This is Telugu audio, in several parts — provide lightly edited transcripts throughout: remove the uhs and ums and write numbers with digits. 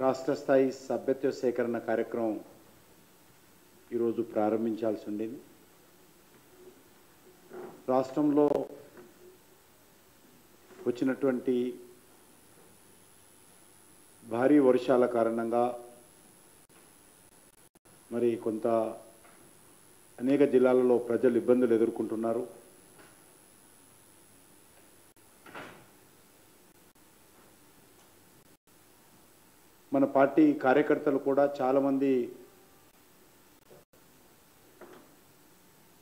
రాష్ట్ర స్థాయి సభ్యత్వ సేకరణ కార్యక్రమం ఈరోజు ప్రారంభించాల్సి ఉండేది. రాష్ట్రంలో వచ్చినటువంటి భారీ వర్షాల కారణంగా మరి కొంత అనేక జిల్లాలలో ప్రజలు ఇబ్బందులు ఎదుర్కొంటున్నారు. మన పార్టీ కార్యకర్తలు కూడా చాలామంది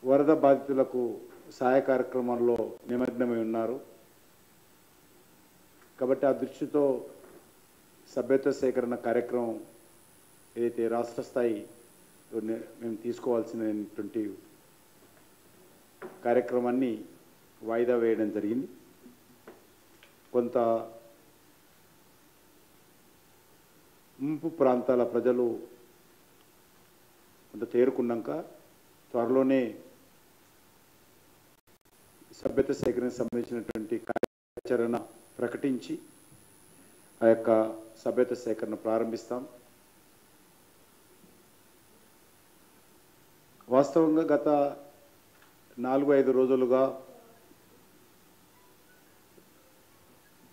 వరద బాధితులకు సహాయ కార్యక్రమాల్లో నిమగ్నమై ఉన్నారు. కాబట్టి ఆ దృష్టితో సభ్యత్వ సేకరణ కార్యక్రమం ఏదైతే రాష్ట్ర స్థాయి మేము తీసుకోవాల్సినటువంటి కార్యక్రమాన్ని వాయిదా వేయడం జరిగింది. కొంత ముంపు ప్రాంతాల ప్రజలు కొంత తేరుకున్నాక త్వరలోనే సభ్యత్వ సేకరణకు సంబంధించినటువంటి కార్యాచరణ ప్రకటించి ఆ యొక్క సభ్యత్వ సేకరణ ప్రారంభిస్తాం. వాస్తవంగా గత 4-5 రోజులుగా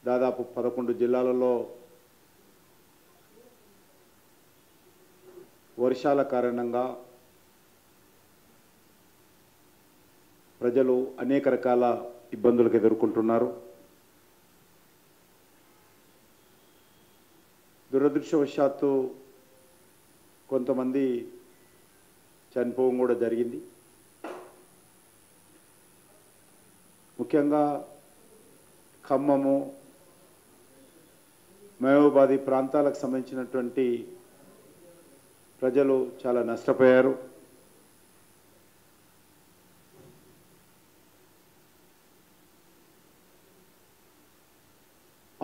దాదాపు 11 జిల్లాలలో వర్షాల కారణంగా ప్రజలు అనేక రకాల ఇబ్బందులకు ఎదుర్కొంటున్నారు. దురదృష్టవశాత్తు కొంతమంది చనిపోవడం కూడా జరిగింది. ముఖ్యంగా ఖమ్మము, మహబూబాబాద్ ప్రాంతాలకు సంబంధించినటువంటి ప్రజలు చాలా నష్టపోయారు.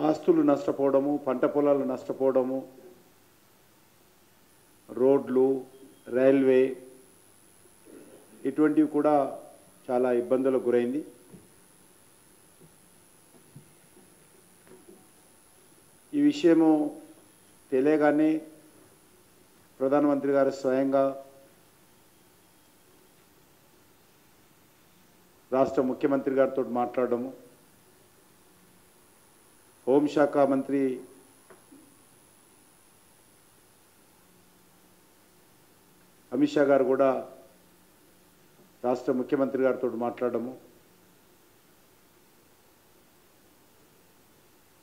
ఆస్తులు నష్టపోవడము, పంట పొలాలు నష్టపోవడము, రోడ్లు, రైల్వే ఇటువంటివి కూడా చాలా ఇబ్బందులకు గురైంది. ఈ విషయము తెలియగానే ప్రధానమంత్రి గారు స్వయంగా రాష్ట్ర ముఖ్యమంత్రి గారితో మాట్లాడడము, హోంశాఖ మంత్రి అమిత్ షా గారు కూడా రాష్ట్ర ముఖ్యమంత్రి గారితో మాట్లాడడము,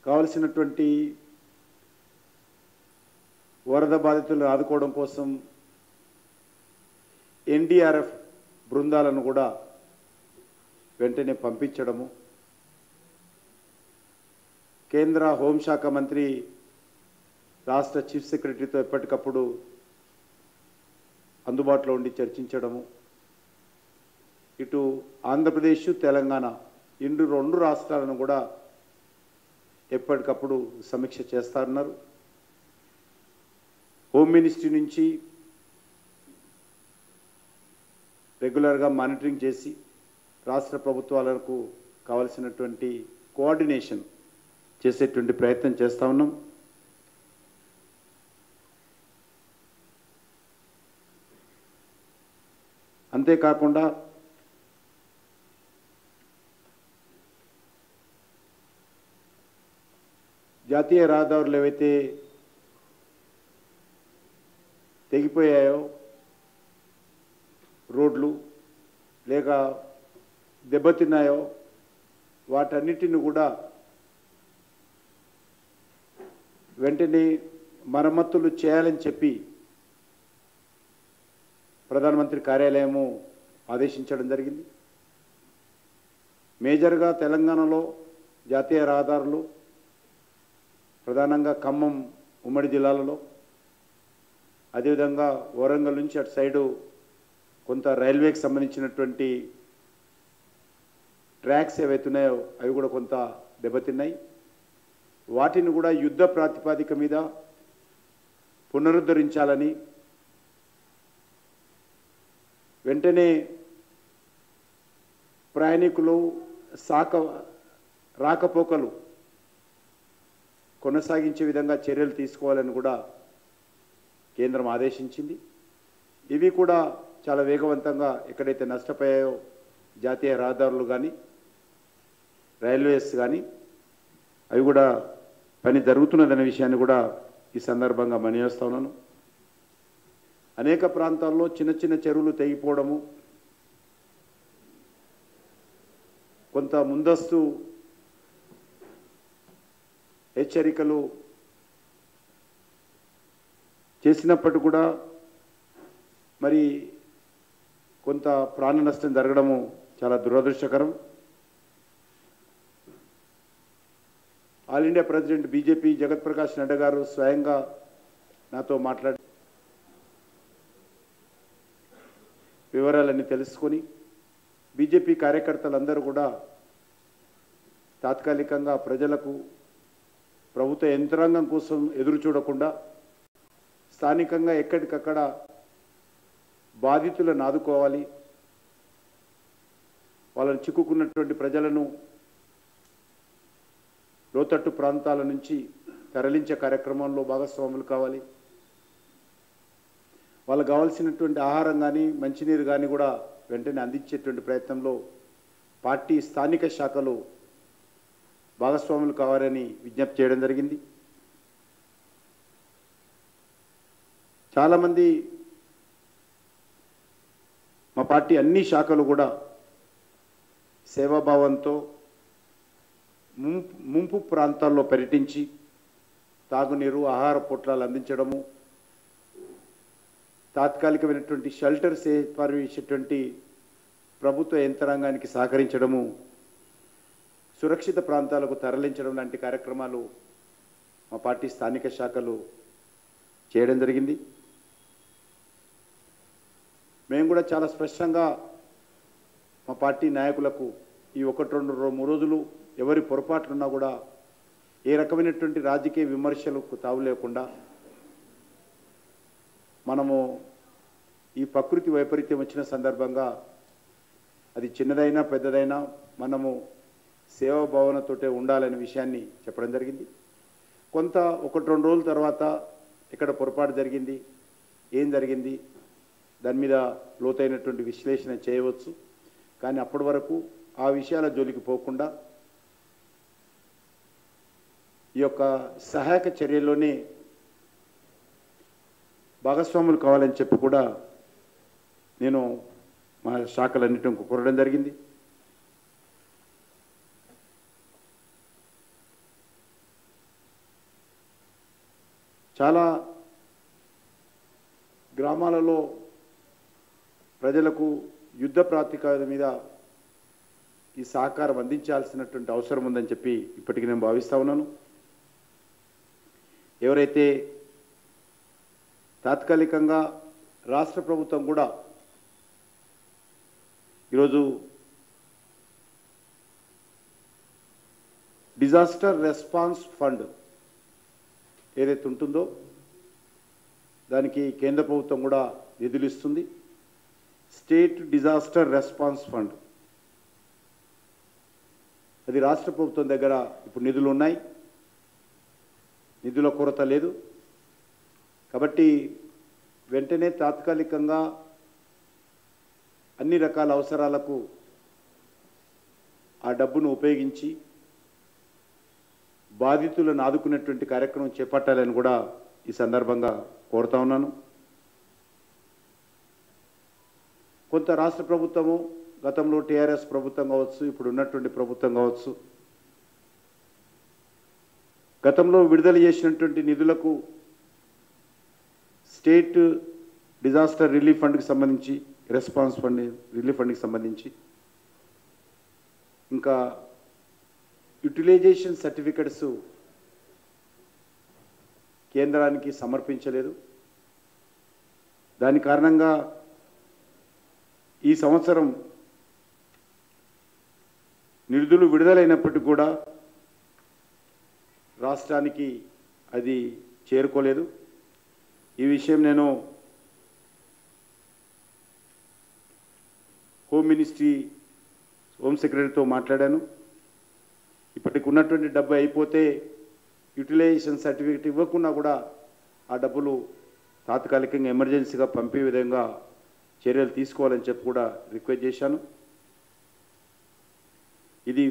కావలసినటువంటి వరద బాధితులను ఆదుకోవడం కోసం ఎన్డీఆర్ఎఫ్ బృందాలను కూడా వెంటనే పంపించడము, కేంద్ర హోంశాఖ మంత్రి రాష్ట్ర చీఫ్ సెక్రటరీతో ఎప్పటికప్పుడు అందుబాటులో ఉండి చర్చించడము, ఇటు ఆంధ్రప్రదేశ్, తెలంగాణ రెండు రాష్ట్రాలను కూడా ఎప్పటికప్పుడు సమీక్ష చేస్తారన్నారు. హోమ్ మినిస్ట్రీ నుంచి రెగ్యులర్గా మానిటరింగ్ చేసి రాష్ట్ర ప్రభుత్వాలకు కావాల్సినటువంటి కోఆర్డినేషన్ చేసేటువంటి ప్రయత్నం చేస్తూ ఉన్నాం. అంతేకాకుండా జాతీయ రహదారులు ఏవైతే తెగిపోయాయో, రోడ్లు లేక దెబ్బతిన్నాయో వాటన్నిటిని కూడా వెంటనే మరమ్మతులు చేయాలని చెప్పి ప్రధానమంత్రి కార్యాలయము ఆదేశించడం జరిగింది. మేజర్గా తెలంగాణలో జాతీయ రహదారులు ప్రధానంగా ఖమ్మం ఉమ్మడి జిల్లాలలో, అదేవిధంగా వరంగల్ నుంచి అటు సైడు కొంత రైల్వేకి సంబంధించినటువంటి ట్రాక్స్ ఏవైతున్నాయో అవి కూడా కొంత దెబ్బతిన్నాయి. వాటిని కూడా యుద్ధ ప్రాతిపదిక మీద పునరుద్ధరించాలని వెంటనే ప్రయాణికులు రాకపోకలు కొనసాగించే విధంగా చర్యలు తీసుకోవాలని కూడా కేంద్రం ఆదేశించింది. ఇవి కూడా చాలా వేగవంతంగా ఎక్కడైతే నష్టపోయాయో జాతీయ రహదారులు కానీ రైల్వేస్ కానీ అవి కూడా పని జరుగుతున్నదనే విషయాన్ని కూడా ఈ సందర్భంగా మనవిస్తూ ఉన్నాను. అనేక ప్రాంతాల్లో చిన్న చిన్న చెరువులు తెగిపోవడము, కొంత ముందస్తు హెచ్చరికలు చేసినప్పటికీ కూడా మరి కొంత ప్రాణ నష్టం జరగడము చాలా దురదృష్టకరం. ఆల్ ఇండియా ప్రెసిడెంట్ బీజేపీ జగత్ ప్రకాష్ నడ్డా గారు స్వయంగా నాతో మాట్లాడి వివరాలన్నీ తెలుసుకొని బీజేపీ కార్యకర్తలందరూ కూడా తాత్కాలికంగా ప్రజలకు ప్రభుత్వ యంత్రాంగం కోసం ఎదురు చూడకుండా స్థానికంగా ఎక్కడికక్కడ బాధితులను ఆదుకోవాలి, వాళ్ళని చిక్కుకున్నటువంటి ప్రజలను లోతట్టు ప్రాంతాల నుంచి తరలించే కార్యక్రమంలో భాగస్వాములు కావాలి. వాళ్ళకు కావాల్సినటువంటి ఆహారం కానీ మంచినీరు కానీ కూడా వెంటనే అందించేటువంటి ప్రయత్నంలో పార్టీ స్థానిక శాఖలు భాగస్వాములు కావాలని విజ్ఞప్తి చేయడం జరిగింది. చాలామంది మా పార్టీ అన్ని శాఖలు కూడా సేవాభావంతో ముంపు ప్రాంతాల్లో పర్యటించి తాగునీరు, ఆహార పొట్లాలు అందించడము, తాత్కాలికమైనటువంటి షెల్టర్స్ ఏర్పాటు చేసేటువంటి ప్రభుత్వ యంత్రాంగానికి సహకరించడము, సురక్షిత ప్రాంతాలకు తరలించడం లాంటి కార్యక్రమాలు మా పార్టీ స్థానిక శాఖలు చేయడం జరిగింది. మేము కూడా చాలా స్పష్టంగా మా పార్టీ నాయకులకు ఈ 1-2-3 రోజులు ఎవరి పొరపాట్లున్నా కూడా ఏ రకమైనటువంటి రాజకీయ విమర్శలకు తావు లేకుండా మనము ఈ ప్రకృతి వైపరీత్యం వచ్చిన సందర్భంగా అది చిన్నదైనా పెద్దదైనా మనము సేవాభావనతోటే ఉండాలనే విషయాన్ని చెప్పడం జరిగింది. కొంత 1-2 రోజుల తర్వాత ఎక్కడ పొరపాటు జరిగింది, ఏం జరిగింది, దాని మీద లోతైనటువంటి విశ్లేషణ చేయవచ్చు. కానీ అప్పటి వరకు ఆ విషయాల జోలికి పోకుండా ఈ యొక్క సహాయక చర్యల్లోనే భాగస్వాములు కావాలని చెప్పి కూడా నేను మా శాఖలన్నింటిని కోరడం జరిగింది. చాలా గ్రామాలలో ప్రజలకు యుద్ధ ప్రాతిపదిక మీద ఈ సహకారం అందించాల్సినటువంటి అవసరం ఉందని చెప్పి ఇప్పటికీ నేను భావిస్తూ ఉన్నాను. ఎవరైతే తాత్కాలికంగా రాష్ట్ర ప్రభుత్వం కూడా ఈరోజు డిజాస్టర్ రెస్పాన్స్ ఫండ్ ఏదైతే ఉంటుందో దానికి కేంద్ర ప్రభుత్వం కూడా నిధులు ఇస్తుంది. స్టేట్ డిజాస్టర్ రెస్పాన్స్ ఫండ్ అది రాష్ట్ర ప్రభుత్వం దగ్గర ఇప్పుడు నిధులు ఉన్నాయి, నిధుల కొరత లేదు. కాబట్టి వెంటనే తాత్కాలికంగా అన్ని రకాల అవసరాలకు ఆ డబ్బును ఉపయోగించి బాధితులను ఆదుకునేటువంటి కార్యక్రమం చేపట్టాలని కూడా ఈ సందర్భంగా కోరుతా ఉన్నాను. కొంత రాష్ట్ర ప్రభుత్వము గతంలో టీఆర్ఎస్ ప్రభుత్వం కావచ్చు, ఇప్పుడు ఉన్నటువంటి ప్రభుత్వం కావచ్చు, గతంలో విడుదల చేసినటువంటి నిధులకు స్టేట్ డిజాస్టర్ రిలీఫ్ ఫండ్కి సంబంధించి, రెస్పాన్స్ ఫండ్ రిలీఫ్ ఫండ్కి సంబంధించి ఇంకా యూటిలైజేషన్ సర్టిఫికెట్స్ కేంద్రానికి సమర్పించలేదు. దాని కారణంగా ఈ సంవత్సరం నిధులు విడుదలైనప్పటికీ కూడా రాష్ట్రానికి అది చేరుకోలేదు. ఈ విషయం నేను హోమ్ సెక్రటరీతో మాట్లాడాను. ఇప్పటికి ఉన్నటువంటి డబ్బు అయిపోతే యూటిలైజేషన్ సర్టిఫికేట్ ఇవ్వకుండా కూడా ఆ డబ్బులు తాత్కాలికంగా ఎమర్జెన్సీగా పంపే విధంగా చర్యలు తీసుకోవాలని చెప్పి కూడా రిక్వెస్ట్ చేశాను. ఇది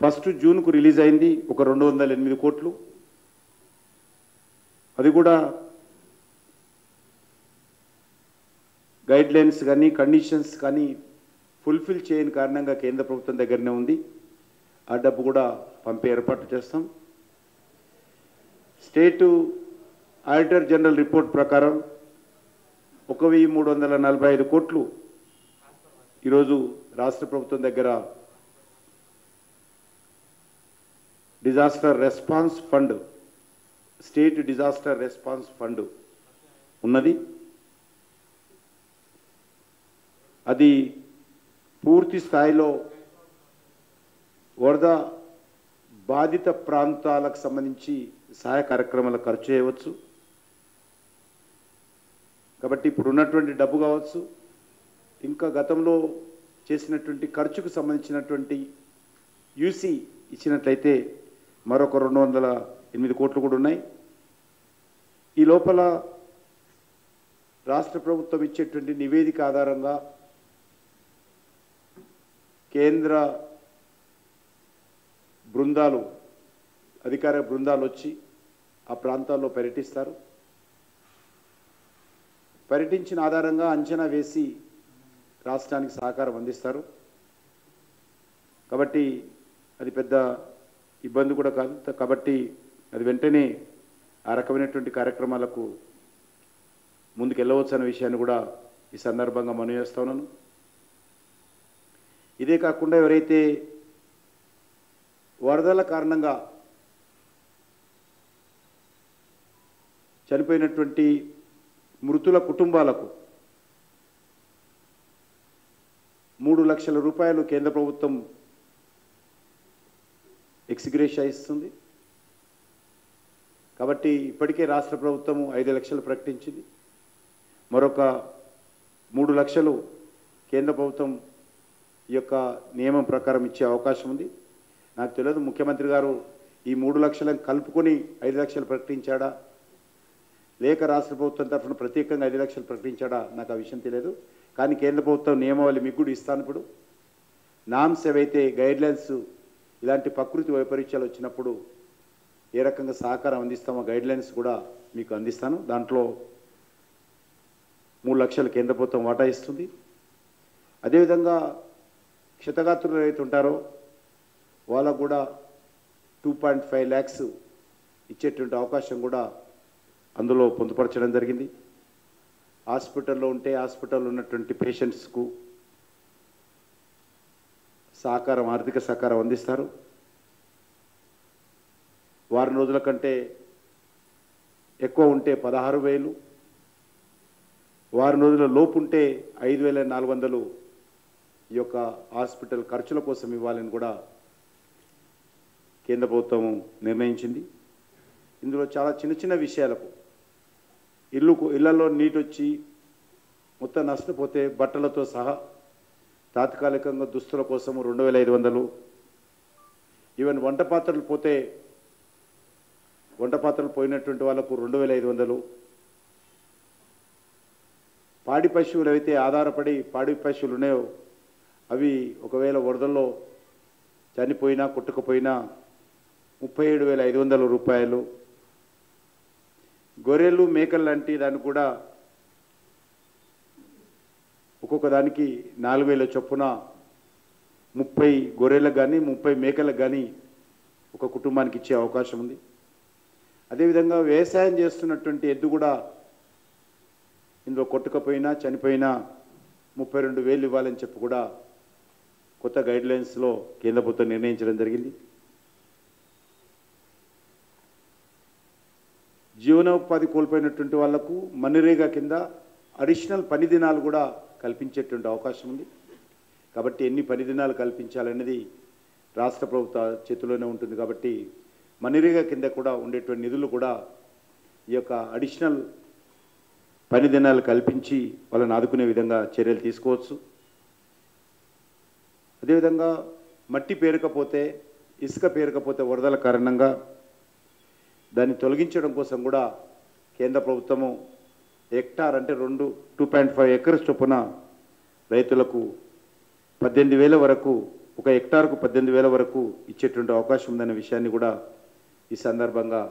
1 జూన్కు రిలీజ్ అయింది, ఒక 208 కోట్లు. అది కూడా గైడ్లైన్స్ కానీ కండిషన్స్ కానీ ఫుల్ఫిల్ చేయని కారణంగా కేంద్ర ప్రభుత్వం దగ్గరనే ఉంది. ఆ డబ్బు కూడా పంపే ఏర్పాటు చేస్తాం. స్టేటు ఆడిటర్ జనరల్ రిపోర్ట్ ప్రకారం 1345 కోట్లు ఈరోజు రాష్ట్ర ప్రభుత్వం దగ్గర disaster response fund, state disaster response fund ఉన్నది. అది పూర్తి స్థాయిలో వరద బాధిత ప్రాంతాలకు సంబంధించి సహాయ కార్యక్రమాలకు ఖర్చు చేయవచ్చు. కాబట్టి ఇప్పుడు ఉన్నటువంటి డబ్బు కావచ్చు, ఇంకా గతంలో చేసినటువంటి ఖర్చుకు సంబంధించినటువంటి యూసీ ఇచ్చినట్లయితే మరొక 208 కోట్లు కూడా ఉన్నాయి. ఈ లోపల రాష్ట్ర ప్రభుత్వం ఇచ్చేటువంటి నివేదిక ఆధారంగా కేంద్ర బృందాలు, అధికార బృందాలు వచ్చి ఆ ప్రాంతాల్లో పర్యటిస్తారు. పర్యటించిన ఆధారంగా అంచనా వేసి రాష్ట్రానికి సహకారం అందిస్తారు. కాబట్టి అది పెద్ద ఇబ్బంది కూడా కాదు. కాబట్టి అది వెంటనే ఆ రకమైనటువంటి కార్యక్రమాలకు ముందుకెళ్ళవచ్చు అనే విషయాన్ని కూడా ఈ సందర్భంగా మనవి చేస్తా ఉన్నాను. ఇదే కాకుండా ఎవరైతే వరదల కారణంగా చనిపోయినటువంటి మృతుల కుటుంబాలకు 3 లక్షల రూపాయలు కేంద్ర ప్రభుత్వం ఎక్స్గ్రేషియా ఇస్తుంది. కాబట్టి ఇప్పటికే రాష్ట్ర ప్రభుత్వము 5 లక్షలు ప్రకటించింది. మరొక 3 లక్షలు కేంద్ర ప్రభుత్వం ఈ యొక్క నియమం ప్రకారం ఇచ్చే అవకాశం ఉంది. నాకు తెలియదు ముఖ్యమంత్రి గారు ఈ 3 లక్షలను కలుపుకొని 5 లక్షలు ప్రకటించాడా, లేక రాష్ట్ర ప్రభుత్వం తరఫున ప్రత్యేకంగా 5 లక్షలు ప్రకటించాడా, నాకు ఆ విషయం తెలియదు. కానీ కేంద్ర ప్రభుత్వం నియమావళి మీకు కూడా ఇస్తాను. ఇప్పుడు నామ్స్ ఏవైతే గైడ్లైన్స్ ఇలాంటి ప్రకృతి వైపరీత్యాలు వచ్చినప్పుడు ఏ రకంగా సహకారం అందిస్తామో గైడ్లైన్స్ కూడా మీకు అందిస్తాను. దాంట్లో 3 లక్షలు కేంద్ర ప్రభుత్వం వాటా ఇస్తుంది. అదేవిధంగా క్షతగాత్రులు ఎవరైతే ఉంటారో వాళ్ళకు కూడా 2.5 lakhs ఇచ్చేటువంటి అవకాశం కూడా అందులో పొందుపరచడం జరిగింది. హాస్పిటల్లో ఉంటే హాస్పిటల్లో ఉన్నటువంటి పేషెంట్స్కు సహకారం, ఆర్థిక సహకారం అందిస్తారు. వారం రోజుల కంటే ఎక్కువ ఉంటే 16,000, వారం రోజుల లోపు ఉంటే 5,400 ఈ యొక్క హాస్పిటల్ ఖర్చుల కోసం ఇవ్వాలని కూడా కేంద్ర ప్రభుత్వం నిర్ణయించింది. ఇందులో చాలా చిన్న చిన్న విషయాలకు ఇళ్లలో నీటి వచ్చి మొత్తం నష్టపోతే బట్టలతో సహా తాత్కాలికంగా దుస్తుల కోసం 2,500, ఈవెన్ వంట పాత్రలు పోయినటువంటి వాళ్ళకు 2,500, పాడి పశువులు అయితే ఆధారపడి పాడి పశువులు ఉన్నాయో అవి ఒకవేళ వరదల్లో చనిపోయినా కొట్టుకుపోయినా 37,500 రూపాయలు. గొర్రెలు మేకలు లాంటి దాన్ని కూడా ఒక్కొక్క దానికి 4,000 చొప్పున 30 గొర్రెలకు కానీ 30 మేకలకు కానీ ఒక కుటుంబానికి ఇచ్చే అవకాశం ఉంది. అదేవిధంగా వ్యవసాయం చేస్తున్నటువంటి ఎద్దు కూడా ఇందులో కొట్టుకపోయినా చనిపోయినా 32,000 ఇవ్వాలని చెప్పి కూడా కొత్త గైడ్లైన్స్లో కేంద్ర ప్రభుత్వం నిర్ణయించడం జరిగింది. జీవనోపాధి కోల్పోయినటువంటి వాళ్లకు మన్రేగా కింద అడిషనల్ పని దినాలు కూడా కల్పించేటువంటి అవకాశం ఉంది. కాబట్టి ఎన్ని పని దినాలు కల్పించాలనేది రాష్ట్ర ప్రభుత్వ చేతిలోనే ఉంటుంది. కాబట్టి మన్రేగా కింద కూడా ఉండేటువంటి నిధులు కూడా ఈ యొక్క అడిషనల్ పని దినాలు కల్పించి వాళ్ళని ఆదుకునే విధంగా చర్యలు తీసుకోవచ్చు. అదేవిధంగా మట్టి పేరుకపోతే ఇసుక పేరకపోతే వరదల కారణంగా దాన్ని తొలగించడం కోసం కూడా కేంద్ర ప్రభుత్వము హెక్టార్ అంటే 2.5 ఎకర్స్ చొప్పున రైతులకు 18,000 వరకు, ఒక హెక్టార్కు 18,000 వరకు ఇచ్చేటువంటి అవకాశం ఉందనే విషయాన్ని కూడా ఈ సందర్భంగా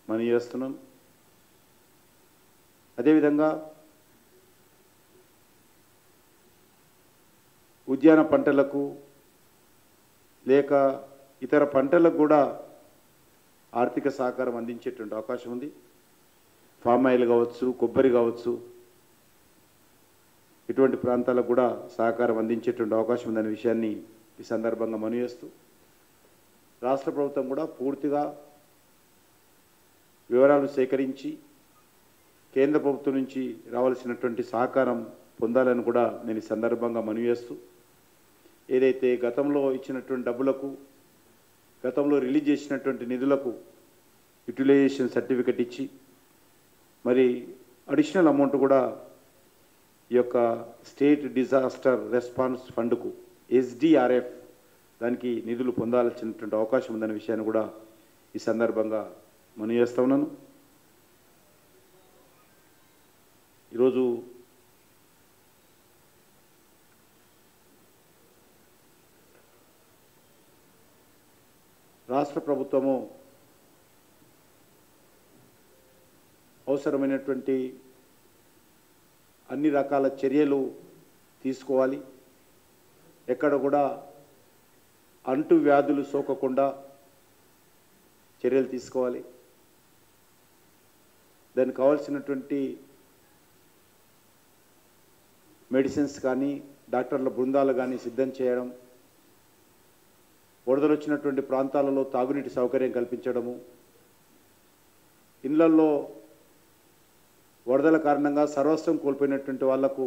మనం చేస్తున్నాం. అదేవిధంగా ఉద్యాన పంటలకు లేక ఇతర పంటలకు కూడా ఆర్థిక సహకారం అందించేటువంటి అవకాశం ఉంది. ఫామ్ ఆయిల్ కావచ్చు, కొబ్బరి కావచ్చు, ఇటువంటి ప్రాంతాలకు కూడా సహకారం అందించేటువంటి అవకాశం ఉందనే విషయాన్ని ఈ సందర్భంగా మనవి చేస్తూ, రాష్ట్ర ప్రభుత్వం కూడా పూర్తిగా వివరాలు సేకరించి కేంద్ర ప్రభుత్వం నుంచి రావాల్సినటువంటి సహకారం పొందాలని కూడా నేను ఈ సందర్భంగా మనవి చేస్తూ, ఏదైతే గతంలో ఇచ్చినటువంటి డబ్బులకు, గతంలో రిలీజ్ చేసినటువంటి నిధులకు యూటిలైజేషన్ సర్టిఫికెట్ ఇచ్చి మరి అడిషనల్ అమౌంట్ కూడా ఈ యొక్క స్టేట్ డిజాస్టర్ రెస్పాన్స్ ఫండ్కు SDRF దానికి నిధులు పొందాల్సినటువంటి అవకాశం ఉందనే విషయాన్ని కూడా ఈ సందర్భంగా మనవి చేస్తా ఉన్నాను. ఈరోజు రాష్ట్ర ప్రభుత్వము అవసరమైనటువంటి అన్ని రకాల చర్యలు తీసుకోవాలి. ఎక్కడ కూడా అంటు వ్యాధులు సోకకుండా చర్యలు తీసుకోవాలి. దానికి కావాల్సినటువంటి మెడిసిన్స్ కానీ, డాక్టర్ల బృందాలు కానీ సిద్ధం చేయడం, వరదలు వచ్చినటువంటి ప్రాంతాలలో తాగునీటి సౌకర్యం కల్పించడము, ఇళ్లల్లో వరదల కారణంగా సర్వస్వం కోల్పోయినటువంటి వాళ్లకు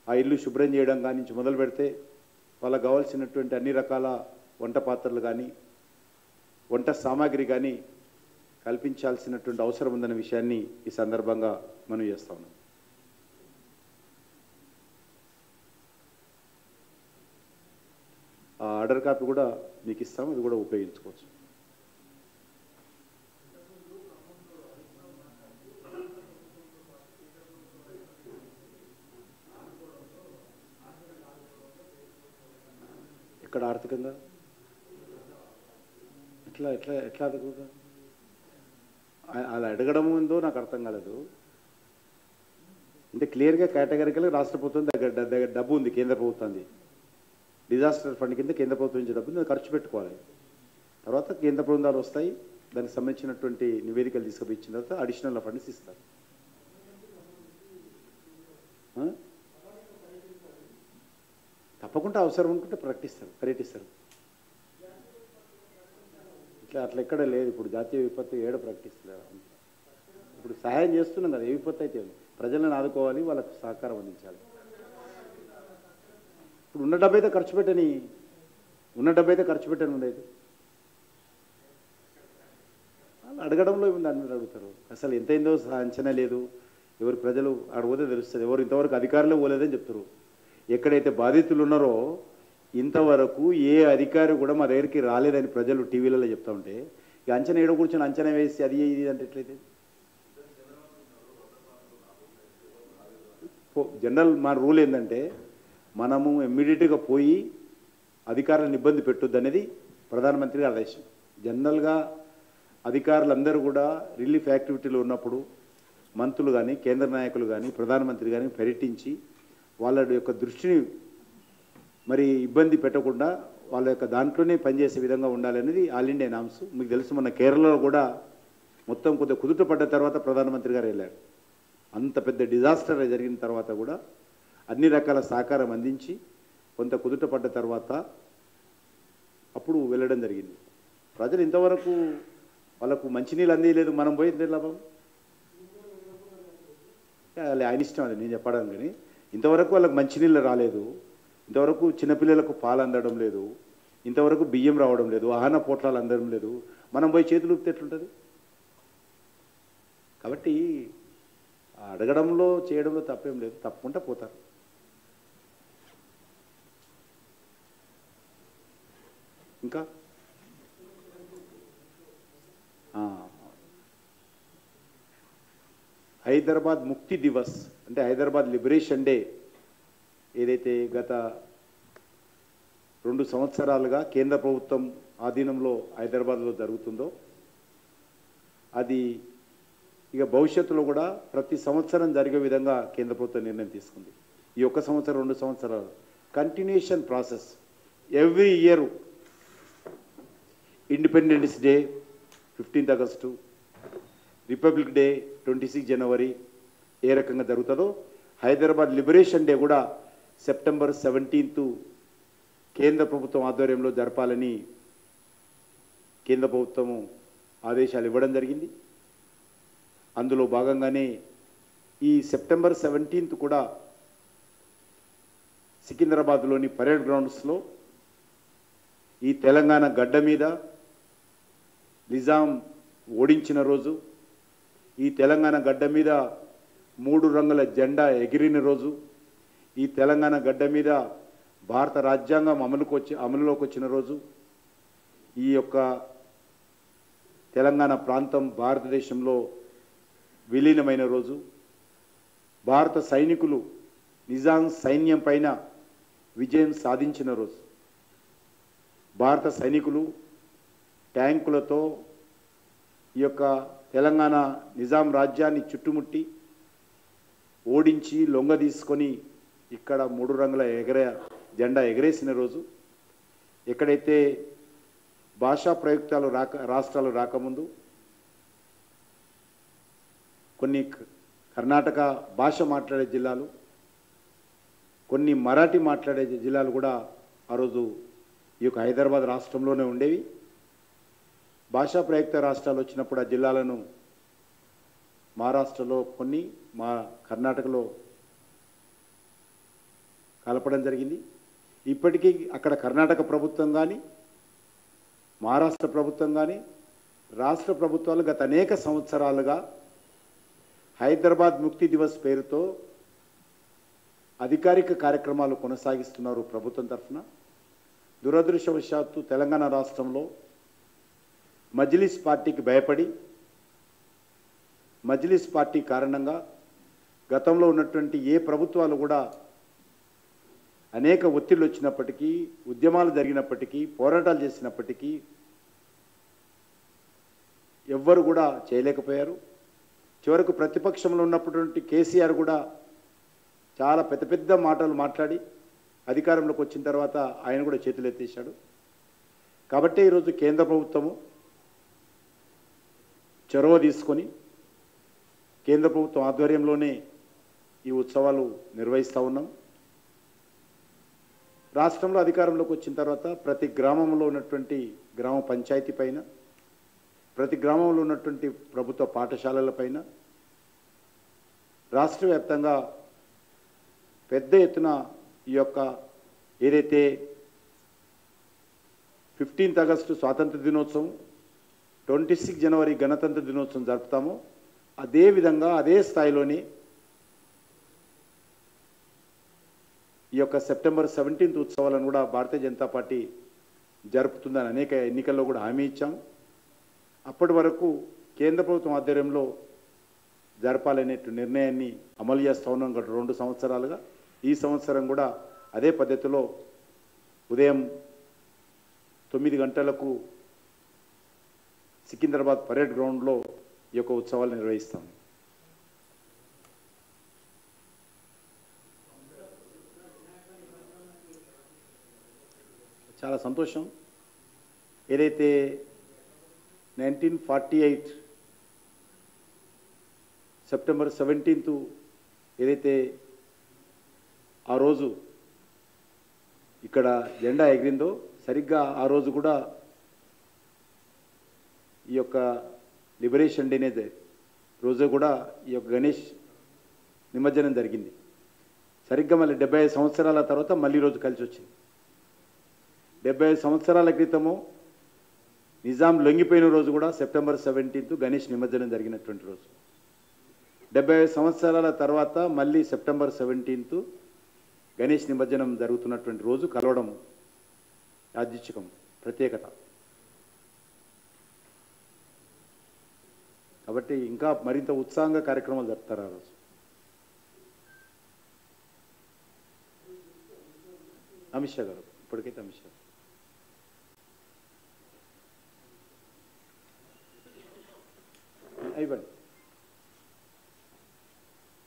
ఆ ఇల్లు శుభ్రం చేయడం కానీ నుంచి మొదలు పెడితే వాళ్ళకు కావాల్సినటువంటి అన్ని రకాల వంట పాత్రలు కానీ, వంట సామాగ్రి కానీ కల్పించాల్సినటువంటి అవసరం ఉందనే విషయాన్ని ఈ సందర్భంగా మనం చేస్తా ఉన్నాం. ఆ ఆర్డర్ కాపీ కూడా మీకు ఇస్తాం, అది కూడా ఉపయోగించుకోవచ్చు. ఇక్కడ ఆర్థికంగా ఎట్లా ఎట్లా ఎట్లా అడుగుగా అలా అడగడం ఉందో నాకు అర్థం కాలేదు. అంటే క్లియర్గా కేటగిరికల్గా రాష్ట్ర ప్రభుత్వం దగ్గర డబ్బు ఉంది, కేంద్ర ప్రభుత్వంది డిజాస్టర్ ఫండ్ కింద కేంద్ర ప్రభుత్వం నుంచి డబ్బు ఖర్చు పెట్టుకోవాలి. తర్వాత కేంద్ర బృందాలు వస్తాయి, దానికి సంబంధించినటువంటి నివేదికలు తీసుకుపోయిన తర్వాత అడిషనల్ ఫండ్స్ ఇస్తారు. తప్పకుండా అవసరం అనుకుంటే ప్రకటిస్తారు, పర్యటిస్తారు. ఇట్లా అట్లా ఎక్కడ లేదు. ఇప్పుడు జాతీయ విపత్తు ఏడ ప్రకటిస్తున్నారు. ఇప్పుడు సహాయం చేస్తున్నాం కదా, ఏ విపత్తు అయితే ప్రజలను ఆదుకోవాలి, వాళ్ళకు సహకారం అందించాలి. ఇప్పుడు ఉన్న డబ్బు అయితే ఖర్చు పెట్టని, ముందైతే వాళ్ళు అడగడంలో ఉంది. అందరూ అడుగుతారు, అసలు ఎంతైందో అంచనా లేదు. ఎవరు ప్రజలు అడగపోతే తెలుస్తుంది. ఎవరు ఇంతవరకు అధికారులే పోలేదని చెప్తారు. ఎక్కడైతే బాధితులు ఉన్నారో ఇంతవరకు ఏ అధికారి కూడా మా దగ్గరికి రాలేదని ప్రజలు టీవీలలో చెప్తా ఉంటే, ఇక అంచనా ఏడో కూర్చొని అంచనా వేసి అది ఇది అంటే ఎట్లయితే. జనరల్ మా రూల్ ఏంటంటే, మనము ఇమ్మీడియట్గా పోయి అధికారులను ఇబ్బంది పెట్టొద్దు అనేది ప్రధానమంత్రి గారి ఆదేశం. జనరల్గా అధికారులందరూ కూడా రిలీఫ్ యాక్టివిటీలో ఉన్నప్పుడు మంత్రులు కానీ, కేంద్ర నాయకులు కానీ, ప్రధానమంత్రి కానీ పర్యటించి వాళ్ళ యొక్క దృష్టిని మరి ఇబ్బంది పెట్టకుండా వాళ్ళ యొక్క దాంట్లోనే పనిచేసే విధంగా ఉండాలనేది ఆల్ ఇండియా నామ్స్. మీకు తెలుసు, మొన్న కేరళలో కూడా మొత్తం కొద్దిగా కుదుట పడ్డ తర్వాత ప్రధానమంత్రి గారు వెళ్ళారు. అంత పెద్ద డిజాస్టర్ జరిగిన తర్వాత కూడా అన్ని రకాల సహకారం అందించి కొంత కుదుట పడ్డ తర్వాత అప్పుడు వెళ్ళడం జరిగింది. ప్రజలు ఇంతవరకు వాళ్ళకు మంచినీళ్ళు అందేయలేదు, మనం పోయింది లాభం. ఆయన ఇష్టం, అది నేను చెప్పడం. కానీ ఇంతవరకు వాళ్ళకు మంచినీళ్ళు రాలేదు, ఇంతవరకు చిన్నపిల్లలకు పాలు అందడం లేదు, ఇంతవరకు బియ్యం రావడం లేదు, ఆహార పోట్లాలు అందడం లేదు. మనం పోయి చేతులు ఊపితే ఎట్లుంటుంది? కాబట్టి అడగడంలో చేయడంలో తప్పేం లేదు, తప్పకుండా పోతారు. ఇంకా హైదరాబాద్ ముక్తి దివస్ అంటే హైదరాబాద్ లిబరేషన్ డే ఏదైతే గత 2 సంవత్సరాలుగా కేంద్ర ప్రభుత్వం ఆధీనంలో హైదరాబాద్లో జరుగుతుందో అది ఇక భవిష్యత్తులో కూడా ప్రతి సంవత్సరం జరిగే విధంగా కేంద్ర ప్రభుత్వం నిర్ణయం తీసుకుంది. ఈ 1 సంవత్సరం 2 సంవత్సరాలు continuation process. Every year independence day 15th August, republic day 26 జనవరి ఏ రకంగా జరుగుతుందో హైదరాబాద్ లిబరేషన్ డే కూడా సెప్టెంబర్ 17th కేంద్ర ప్రభుత్వం ఆధ్వర్యంలో జరపాలని కేంద్ర ప్రభుత్వము ఆదేశాలు ఇవ్వడం జరిగింది. అందులో భాగంగానే ఈ సెప్టెంబర్ 17th కూడా సికింద్రాబాద్లోని పరేడ్ గ్రౌండ్స్లో ఈ తెలంగాణ గడ్డ మీద నిజాం ఓడించిన రోజు, ఈ తెలంగాణ గడ్డ మీద 3 రంగుల జెండా ఎగిరిన రోజు, ఈ తెలంగాణ గడ్డ మీద భారత రాజ్యాంగం అమలులోకి వచ్చిన రోజు, ఈ యొక్క తెలంగాణ ప్రాంతం భారతదేశంలో విలీనమైన రోజు, భారత సైనికులు నిజాం సైన్యం పైన విజయం సాధించిన రోజు, భారత సైనికులు ట్యాంకులతో ఈ యొక్క తెలంగాణ నిజాం రాజ్యాన్ని చుట్టుముట్టి ఓడించి లొంగ తీసుకొని ఇక్కడ 3 రంగుల జెండా ఎగరేసిన రోజు, ఎక్కడైతే భాషా ప్రయుక్తాలు రాష్ట్రాలు రాకముందు కొన్ని కర్ణాటక భాష మాట్లాడే జిల్లాలు, కొన్ని మరాఠీ మాట్లాడే జిల్లాలు కూడా ఆ రోజు ఈ యొక్క హైదరాబాద్ రాష్ట్రంలోనే ఉండేవి. భాషా ప్రయుక్త రాష్ట్రాలు వచ్చినప్పుడు ఆ జిల్లాలను మహారాష్ట్రలో కొన్ని, కర్ణాటకలో కలపడం జరిగింది. ఇప్పటికీ అక్కడ కర్ణాటక ప్రభుత్వం కానీ మహారాష్ట్ర ప్రభుత్వం కానీ రాష్ట్ర ప్రభుత్వాలు గత అనేక సంవత్సరాలుగా హైదరాబాద్ ముక్తి దివస్ పేరుతో అధికారిక కార్యక్రమాలు కొనసాగిస్తున్నారు ప్రభుత్వం తరఫున. దురదృష్టవశాత్తు తెలంగాణ రాష్ట్రంలో మజ్లిస్ పార్టీకి భయపడి, మజ్లిస్ పార్టీ కారణంగా గతంలో ఉన్నటువంటి ఏ ప్రభుత్వాలు కూడా అనేక ఒత్తిళ్లు వచ్చినప్పటికీ, ఉద్యమాలు జరిగినప్పటికీ, పోరాటాలు చేసినప్పటికీ ఎవ్వరు కూడా చేయలేకపోయారు. చివరకు ప్రతిపక్షంలో ఉన్నటువంటి కేసీఆర్ కూడా చాలా పెద్ద పెద్ద మాటలు మాట్లాడి అధికారంలోకి వచ్చిన తర్వాత ఆయన కూడా చేతులు ఎత్తేశాడు. కాబట్టి ఈరోజు కేంద్ర ప్రభుత్వము చొరవ తీసుకొని కేంద్ర ప్రభుత్వం ఆధ్వర్యంలోనే ఈ ఉత్సవాలు నిర్వహిస్తూ ఉన్నాం. రాష్ట్రంలో అధికారంలోకి వచ్చిన తర్వాత ప్రతి గ్రామంలో ఉన్నటువంటి గ్రామ పంచాయతీ పైన, ప్రతి గ్రామంలో ఉన్నటువంటి ప్రభుత్వ పాఠశాలల పైన రాష్ట్ర వ్యాప్తంగా పెద్ద ఎత్తున ఈ యొక్క ఏదైతే 15th ఆగస్టు స్వాతంత్ర దినోత్సవం, 26 జనవరి గణతంత్ర దినోత్సవం జరుపుతామో అదేవిధంగా అదే స్థాయిలోనే ఈ యొక్క సెప్టెంబర్ 17th ఉత్సవాలను కూడా భారతీయ జనతా పార్టీ జరుపుతుందని అనేక ఎన్నికల్లో కూడా హామీ ఇచ్చాం. అప్పటి వరకు కేంద్ర ప్రభుత్వం ఆధ్వర్యంలో జరపాలనే నిర్ణయాన్ని అమలు చేస్తూ ఉన్నాం గత 2 సంవత్సరాలుగా. ఈ సంవత్సరం కూడా అదే పద్ధతిలో ఉదయం 9 గంటలకు సికింద్రాబాద్ పరేడ్ గ్రౌండ్లో ఈ యొక్క ఉత్సవాలు నిర్వహిస్తాం. చాలా సంతోషం. ఏదైతే 1948 సెప్టెంబర్ 17th ఏదైతే ఆ రోజు ఇక్కడ జెండా ఎగిరిందో సరిగ్గా ఆ రోజు కూడా ఈ యొక్క లిబరేషన్ డేనే రోజు కూడా ఈ యొక్క గణేష్ నిమజ్జనం జరిగింది. సరిగ్గా మళ్ళీ 75 సంవత్సరాల తర్వాత మళ్ళీ రోజు కలిసి వచ్చింది. 75 సంవత్సరాల క్రితము నిజాం లొంగిపోయిన రోజు కూడా సెప్టెంబర్ 17th గణేష్ నిమజ్జనం జరిగినటువంటి రోజు. 75 సంవత్సరాల తర్వాత మళ్ళీ సెప్టెంబర్ 17th గణేష్ నిమజ్జనం జరుగుతున్నటువంటి రోజు కలవడం యాదృచ్ఛికం. ప్రత్యేకత. కాబట్టి ఇంకా మరింత ఉత్సాహంగా కార్యక్రమాలు జరుపుతారు ఆ రోజు. అమిత్ షా గారు, ఇప్పటికైతే అమిత్ షా. అయిపోయింది.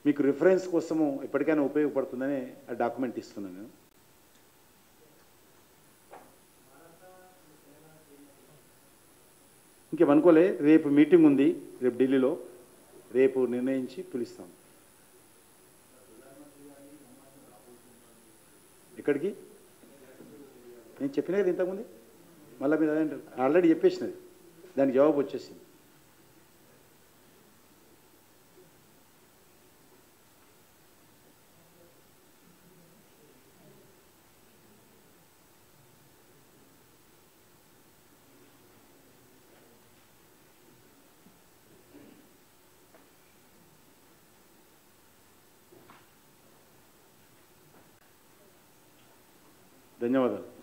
మీకు రిఫరెన్స్ కోసము ఎప్పటికైనా ఉపయోగపడుతుందని ఆ డాక్యుమెంట్ ఇస్తున్నాను నేను. ఇంకేమనుకోలే, రేపు మీటింగ్ ఉంది, రేపు ఢిల్లీలో, రేపు నిర్ణయించి పిలుస్తాం. ఎక్కడికి? నేను చెప్పినది ఇంతకుముందు, మళ్ళీ మీరు అదే ఆల్రెడీ చెప్పేసినది, దానికి జవాబు వచ్చేసింది. ధన్యవాదాలు.